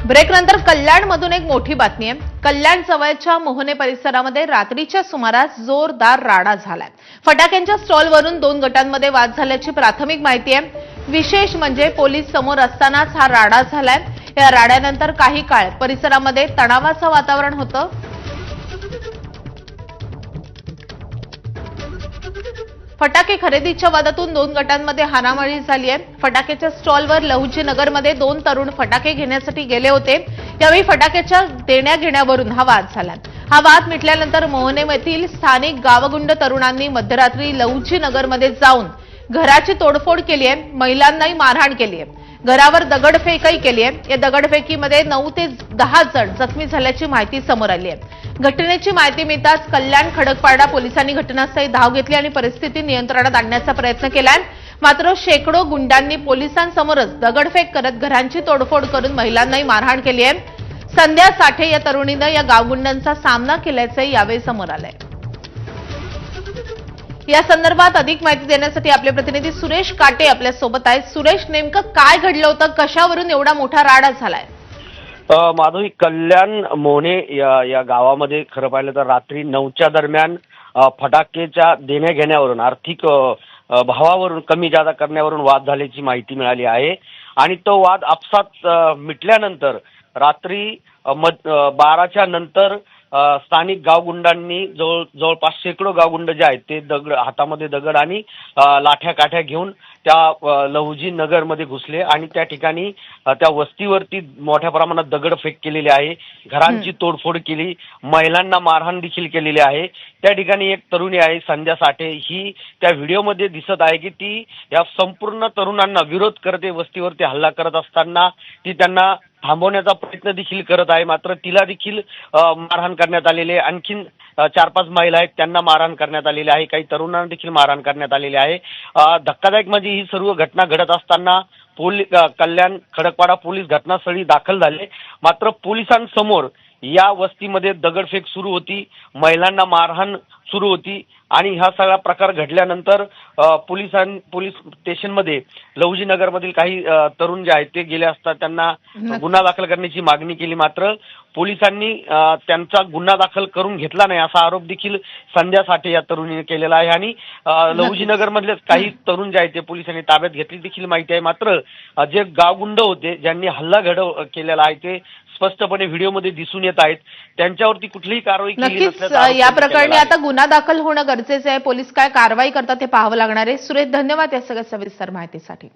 ब्रेकनंतर कल्याणमधून एक मोठी बातमी आहे। कल्याण जवळच्या मोहने परिसरामध्ये रात्रीच्या सुमारास जोरदार राडा झालाय। फटाक्यांच्या स्टॉलवरून दोन गटांमध्ये वाद झाल्याची प्राथमिक माहिती आहे। विशेष म्हणजे पोलीस समोर असतानाच हा राडा झालाय। या राड्यानंतर काही काळ परिसरामध्ये तणावाचं वातावरण होतं। फटाके खरेदीच्या वादातून दोन गटांमध्ये हाणामारी झाली आहे। फटाक्याच्या स्टॉलवर लहुजी नगरमध्ये दोन तरुण फटाके घेण्यासाठी गेले होते। यावेळी फटाक्याच्या देण्याघेण्यावरून हा वाद झाला। हा वाद मिटल्यानंतर मोहनेमधील स्थानिक गावगुंड तरुणांनी मध्यरात्री लहुजी नगरमध्ये जाऊन घराची तोडफोड केली आहे। महिलांनाही मारहाण केली आहे। घरावर दगडफेकही केली आहे। या दगडफेकीमध्ये 9 ते 10 जण जखमी झाल्याची माहिती समोर आली आहे। घटनेची माहिती मिळताच कल्याण खडकपाडा पोलिसांनी घटनास्थळी धाव घेतली आणि परिस्थिती नियंत्रणात आणण्याचा प्रयत्न केलाय। मात्र शेकडो गुंडांनी पोलिसांसमोरच दगडफेक करत घरांची तोडफोड करून महिलांनाही मारहाण केली आहे। संध्या साठे या तरुणीनं या गावगुंडांचा सामना केल्याचे यावेळी समोर आलंय। या संदर्भात अधिक माहिती देण्यासाठी आपले प्रतिनिधी सुरेश काटे आपल्या सोबत आहेत। सुरेश, नेमकं काय घडलं होतं? कशावरून एवढा मोठा राडा झालाय? माधवी, कल्याण मोहने या गावामध्ये खरं पाहिलं तर रात्री 9च्या दरम्यान फटाकेच्या देण्या घेण्यावरून आर्थिक भावावरून कमी जादा करण्यावरून वाद झाल्याची माहिती मिळाली आहे। आणि तो वाद आपसात मिटल्यानंतर रात्री 12च्या नंतर स्थानिक गावगुंडांनी जवळपास शेकडो गावगुंड जे आहेत ते हातामध्ये दगड आणि लाठ्या काठ्या घेऊन त्या लहुजी नगरमध्ये घुसले आणि त्या ठिकाणी त्या वस्तीवरती मोठ्या प्रमाणात दगडफेक केलेली आहे। घरांची तोडफोड केली, महिलांना मारहाण देखील केलेली आहे। त्या ठिकाणी एक तरुणी आहे संध्या साठे, ही त्या व्हिडिओमध्ये दिसत आहे की ती या संपूर्ण तरुणांना विरोध करते। वस्तीवरती हल्ला करत असताना ती त्यांना थांबवण्याचा प्रयत्न देखील करत आहे। मात्र तिला देखील मारहाण करण्यात आलेली आहे। आणखीन 4-5 महिला आहेत त्यांना मारहाण करण्यात आलेली आहे। काही तरुणांना देखील मारहाण करण्यात आलेली आहे। धक्कादायक म्हणजे ही सर्व घटना घडत असताना कल्याण खडकपाडा पोलीस घटनास्थळी दाखल झाले। मात्र पोलिसांसमोर या वस्तीमध्ये दगडफेक सुरू होती, महिलांना मारहाण सुरू होती आणि हा सगळा प्रकार घडल्यानंतर पोलीस स्टेशनमध्ये लहुजी नगरमधील काही तरुण जे आहेत ते गेले असता त्यांना गुन्हा दाखल करण्याची मागणी केली। मात्र पोलिसांनी त्यांचा गुन्हा दाखल करून घेतला नाही असा आरोप देखील संध्या साठे या तरुणीने केलेला आहे। आणि लहुजी नगरमधले काही तरुण जे आहेत ते पोलिसांनी ताब्यात घेतली देखील माहिती आहे। मात्र जे गावगुंड होते ज्यांनी हल्ला केलेला आहे ते स्पष्टपणे व्हिडिओमध्ये दिसून येत आहेत। त्यांच्यावरती कुठलीही कारवाई केली नसल्याचं या प्रकरणी आता गुन्हा दाखल होणं गरजेचं आहे। पोलीस काय कारवाई करतात ते पाहावं लागणार आहे। सुरेश, धन्यवाद या सगळ्या सविस्तर माहितीसाठी।